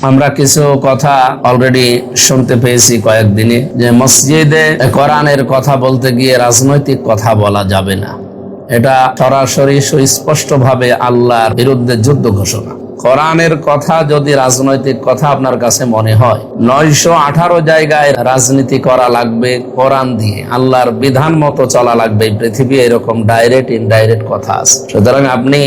আমরা কিছু কথা অলরেডি শুনতে পেয়েছি কয়েকদিনে যে মসজিদে কোরআনের কথা বলতে গিয়ে রাজনৈতিক কথা বলা যাবে না। এটা সরাসরি সুস্পষ্টভাবে আল্লাহর বিরুদ্ধে যুদ্ধ ঘোষণা। কোরআনের কথা যদি রাজনৈতিক কথা আপনার কাছে মনে হয়, 918 জায়গায় রাজনীতি করা লাগবে কোরআন দিয়ে, আল্লাহর বিধান মতো চলা লাগবে। পৃথিবী এরকম ডাইরেক্ট ইনডাইরেক্ট কথা আছে। সুতরাং আপনি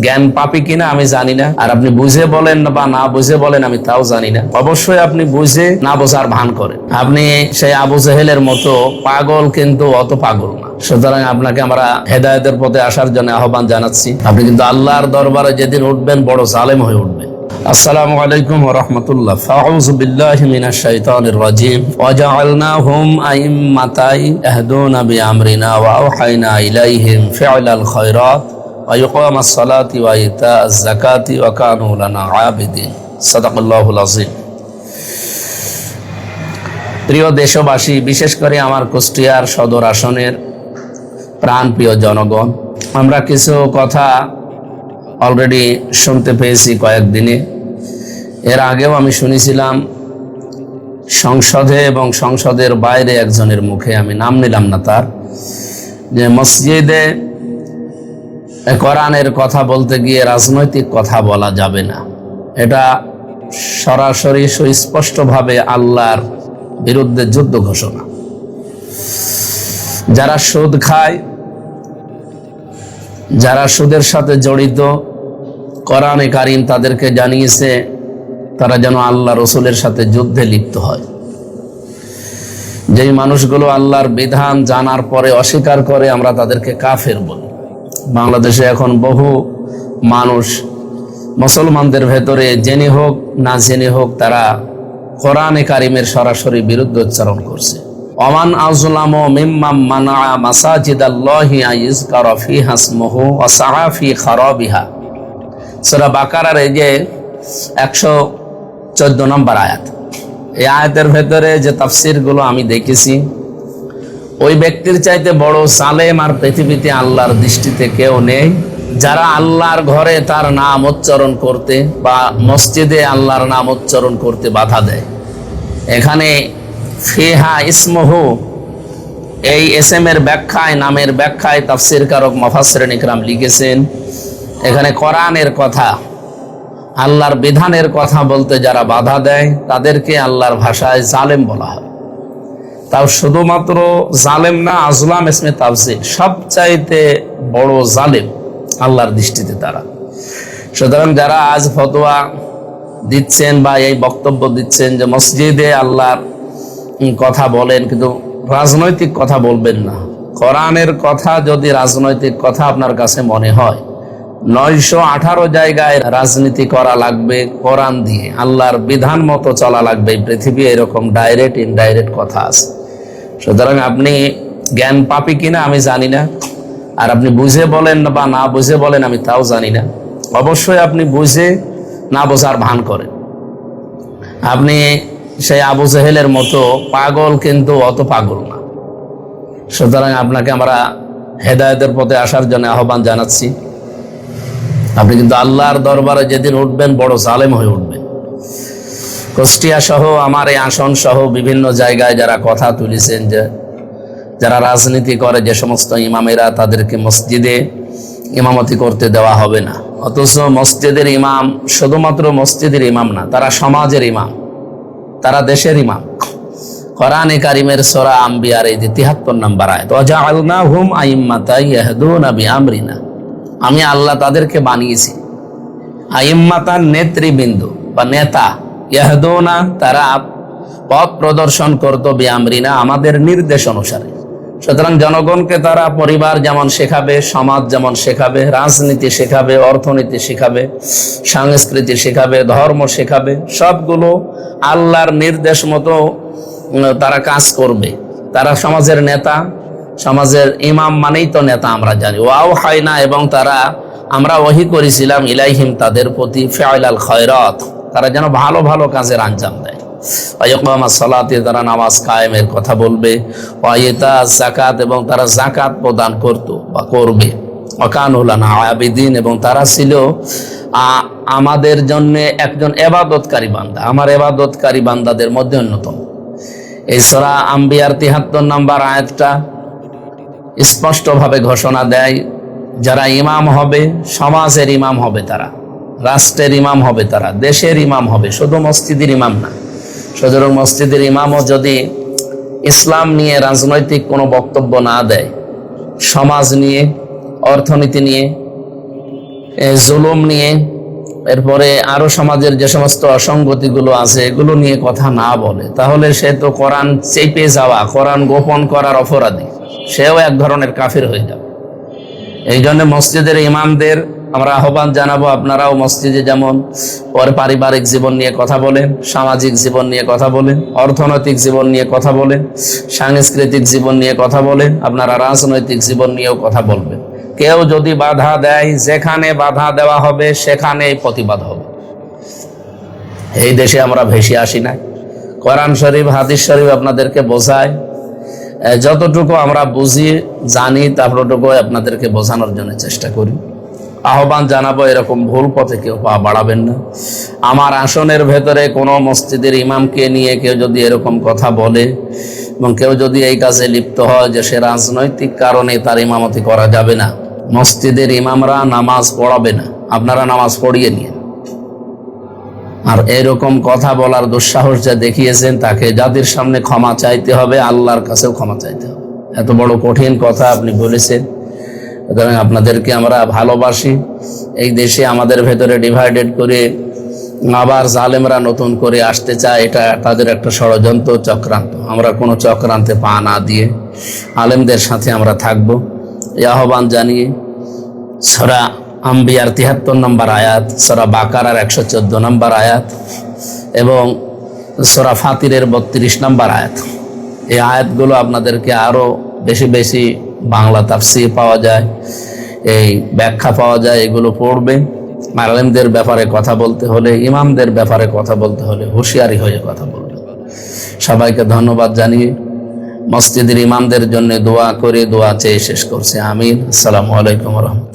জ্ঞান পাপি কিনা আমি জানি না, আর আপনি বুঝে বলেন বা না বুঝে বলেন আমি তাও জানি না। অবশ্যই আপনি বুঝে না বোঝার ভান করেন। আপনি সেই আবু জেহেলের মতো পাগল, কিন্তু অত পাগল না। সুতরাং আপনাকে আমরা হেদায়েতের পথে আসার জন্য আহ্বান জানাচ্ছি। আপনি কিন্তু আল্লাহর দরবারে যেদিন উঠবেন বড় জালেম হয়ে উঠবেন। আসসালামু আলাইকুম ওয়া রাহমাতুল্লাহ। ফাউযু বিল্লাহি মিনাশ শাইতানির রাজীম। ওয়া জাআলনাহুম আইম্মাতান ইয়াহদুনা বিআমরিনা ওয়া আওহায়না ইলাইহিম ফি'লাল খায়রাত ওয়া ইকামাস সালাতি ওয়া ইতাআজ যাকাতি ওয়া কানু লানা আবিদিন। সাদাকাল্লাহুল আযীম। প্রিয় দেশবাসী, বিশেষ করে আমার কুষ্টিয়ার সদর আসনের প্রাণপ্রিয় জনগণ, আমরা কিছু কথা অলরেডি শুনতে পেয়েছি কয়েকদিনে। এর আগেও আমি শুনেছিলাম সংসদে এবং সংসদের বাইরে একজনের মুখে, আমি নাম নিলাম না তার, যে মসজিদে কোরআনের কথা বলতে গিয়ে রাজনৈতিক কথা বলা যাবে না। এটা সরাসরি সুস্পষ্টভাবে আল্লাহর বিরুদ্ধে যুদ্ধ ঘোষণা। যারা সুদ খায়, যারা সুদের সাথে জড়িত, কোরআনে কারীম তাদেরকে জানিয়েছে তারা যেন আল্লাহ রসুলের সাথে যুদ্ধে লিপ্ত হয়। যেই মানুষগুলো আল্লাহর বিধান জানার পরে অস্বীকার করে, আমরা তাদেরকে কাফের বলি। বাংলাদেশে এখন বহু মানুষ মুসলমানদের ভেতরে জেনে হোক না জেনে হোক তারা কোরআনে কারীমের সরাসরি বিরুদ্ধে উচ্চারণ করছে। ওমান আযলামু মিম্মান মানা মাসাজিদাল্লাহি আইযকারা ফিহা ইসমুহু ওয়া সাআ ফি খারাবিহা। সূরা বাকারার এই যে 114 নম্বর আয়াত, এই আয়াতের ভেতরে যে তাফসীরগুলো আমি দেখেছি, ওই ব্যক্তির চাইতে বড় জালেম আর পৃথিবীতে আল্লাহর দৃষ্টিতে কেউ নেই, যারা আল্লাহর ঘরে তার নাম উচ্চারণ করতে বা মসজিদে আল্লাহর নাম উচ্চারণ করতে বাধা দেয়। এখানে ফিহা ইসমুহু, এই এসএম এর ব্যাখ্যায়, নামের ব্যাখ্যায় তাফসীরকারক মুফাসসিরিন ইকরাম লিখেছেন, এখানে কোরআনের কথা, আল্লাহর বিধানের কথা বলতে যারা বাধা দেয় তাদেরকে আল্লাহর ভাষায় জালেম বলা হয়। তাও শুধুমাত্র জালেম না, আজলাম ইসমে তাফসীর, সবচাইতে বড় জালেম আল্লাহর দৃষ্টিতে তারা। সুতরাং যারা আজ ফতোয়া দিচ্ছেন বা এই বক্তব্য দিচ্ছেন যে মসজিদে আল্লাহর কথা বলেন, কিন্তু রাজনৈতিক কথা বলবেন না। কোরআনের কথা যদি রাজনৈতিক কথা আপনার কাছে মনে হয়, 918 জায়গায় রাজনীতি করা লাগবে কোরআন দিয়ে, আল্লাহর বিধান মতো চলা লাগবে। পৃথিবী এরকম ডাইরেক্ট ইনডাইরেক্ট কথা আছে। সুতরাং আপনি জ্ঞান পাপি কিনা আমি জানি না, আর আপনি বুঝে বলেন বা না বুঝে বলেন আমি তাও জানি না। অবশ্যই আপনি বুঝে না বোঝার ভান করেন। আপনি সেই আবু জেহেলের মতো পাগল, কিন্তু অত পাগল না। সুতরাং আপনাকে আমরা হেদায়েতের পথে আসার জন্য আহ্বান জানাচ্ছি। আপনি কিন্তু আল্লাহর দরবারে যেদিন উঠবেন বড় জালেম হয়ে উঠবেন। কুষ্টিয়া সহ আমার এই আসন সহ বিভিন্ন জায়গায় যারা কথা তুলেছেন যে যারা রাজনীতি করে, যে সমস্ত ইমামেরা, তাদেরকে মসজিদে ইমামতি করতে দেওয়া হবে না। অথচ মসজিদের ইমাম শুধুমাত্র মসজিদের ইমাম না, তারা সমাজের ইমাম, তারা দেশের ইমাম। কোরআনে কারীমের সূরা আম্বিয়ার এই 73 নম্বর আয়াত, ওয়া জাআলনাহুম আইম্মাতান ইয়াহদুনা বিআমরিনা, আমি আল্লাহ তাদেরকে বানিয়েছি আইম্মাতান, নেতৃবৃন্দ বা নেতা, ইয়াহদুনা, তারা পথ প্রদর্শন করত, বিআমরিনা, আমাদের নির্দেশ অনুসারে। সুতরাং জনগণকে তারা পরিবার যেমন শেখাবে, সমাজ যেমন শেখাবে, রাজনীতি শেখাবে, অর্থনীতি শেখাবে, সংস্কৃতি শেখাবে, ধর্ম শেখাবে, সবগুলো আল্লাহর নির্দেশ মতো তারা কাজ করবে। তারা সমাজের নেতা, সমাজের ইমাম মানেই তো নেতা আমরা জানি। ওয়াও হায়না, এবং তারা, আমরা ওহী করেছিলাম ইলাইহিম, তাদের প্রতি, ফি'লাল খায়রাত, তারা যেন ভালো ভালো কাজের আঞ্জাম দেয়। ওয়াইকামাস সালাতি, তারা নামাজ কায়েমের কথা বলবে। ওয়াইতাজ যাকাত, এবং তারা যাকাত প্রদান করত বা করবে। ওয়া কানু লানা আবিদিন, এবং তারা ছিল আমাদের জন্য একজন এবাদতকারী বান্দা, আমার এবাদতকারী বান্দাদের মধ্যে অন্যতম। এই সূরা আম্বিয়ার ৭৩ নম্বর আয়াতটা স্পষ্টভাবে ঘোষণা দেয়, যারা ইমাম হবে, সমাজের ইমাম হবে তারা, রাষ্ট্রের ইমাম হবে তারা, দেশের ইমাম হবে, শুধু মসজিদের ইমাম না। সুতরাং মসজিদের ইমামও যদি ইসলাম নিয়ে রাজনৈতিক কোনো বক্তব্য না দেয়, সমাজ নিয়ে, অর্থনীতি নিয়ে, জুলুম নিয়ে, এরপরে আরো সমাজের যে সমস্ত অসঙ্গতিগুলো আছে এগুলো নিয়ে কথা না বলে, তাহলে সে তো কোরআন চেপে যাওয়া, কোরআন গোপন করার অপরাধী, সেও এক ধরনের কাফির হয়ে যাবে। এই জন্য মসজিদের ইমামদের আমরা আহ্বান জানাবো, আপনারাও মসজিদে যেমন পারিবারিক জীবন নিয়ে কথা বলেন, সামাজিক জীবন নিয়ে কথা বলেন, অর্থনৈতিক জীবন নিয়ে কথা বলেন, সাংস্কৃতিক জীবন নিয়ে কথা বলেন, আপনারা রাজনৈতিক জীবন নিয়েও কথা বলবেন। কেউ যদি বাধা দেয়, যেখানে বাধা দেওয়া হবে সেখানেই প্রতিবাদ হবে। এই দেশে আমরা ভেসে আসি না, কোরআন শরীফ হাদিস শরীফ আপনাদেরকে বোঝায়, যতটুকু আমরা বুঝি জানি ততটুকু আপনাদেরকে বোঝানোর জন্য চেষ্টা করি। আহ্বান জানাবো, এরকম ভুল পথে কেউ পা বাড়াবেন না। আমার আসনের ভেতরে কোনো মসজিদের ইমামকে নিয়ে কেউ যদি এরকম কথা বলে এবং কেউ যদি এই কাজে লিপ্ত হয় যে সে রাজনৈতিক কারণে তার ইমামতি করা যাবে না, মসজিদের ইমামরা নামাজ পড়াবে না, আপনারা নামাজ পড়িয়ে নিন। আর এরকম কথা বলার দুঃসাহস যা দেখিয়েছেন তাকে জাতির সামনে ক্ষমা চাইতে হবে, আল্লাহর কাছেও ক্ষমা চাইতে হবে। এত বড় কঠিন কথা আপনি বলেছেন, সুতরাং আপনাদেরকে আমরা ভালোবাসি। এই দেশে আমাদের ভেতরে ডিভাইডেড করে আবার জালেমরা নতুন করে আসতে চায়, এটা তাদের একটা ষড়যন্ত্র, চক্রান্ত। আমরা কোনো চক্রান্তে পা না দিয়ে আলেমদের সাথে আমরা থাকব, এই আহ্বান জানিয়ে সূরা আম্বিয়ার ৭৩ নম্বর আয়াত, সূরা বাকারার ১১৪ নম্বর আয়াত এবং সূরা ফাতিরের ৩২ নম্বর আয়াত, এই আয়াতগুলো আপনাদেরকে আরো বেশি বেশি বাংলা তাফসীর পাওয়া যায়, এই ব্যাখ্যা পাওয়া যায়, এগুলো পড়বে। আলেমদের ব্যাপারে কথা বলতে হলে, ইমামদের ব্যাপারে কথা বলতে হলে হুঁশিয়ারি হয়ে কথা বলবে। সবাইকে ধন্যবাদ জানিয়ে মসজিদের ইমামদের জন্য দোয়া করে দোয়া চেয়ে শেষ করছে। আমিন। আসসালামু আলাইকুম ওয়া রাহমাতুল্লাহ।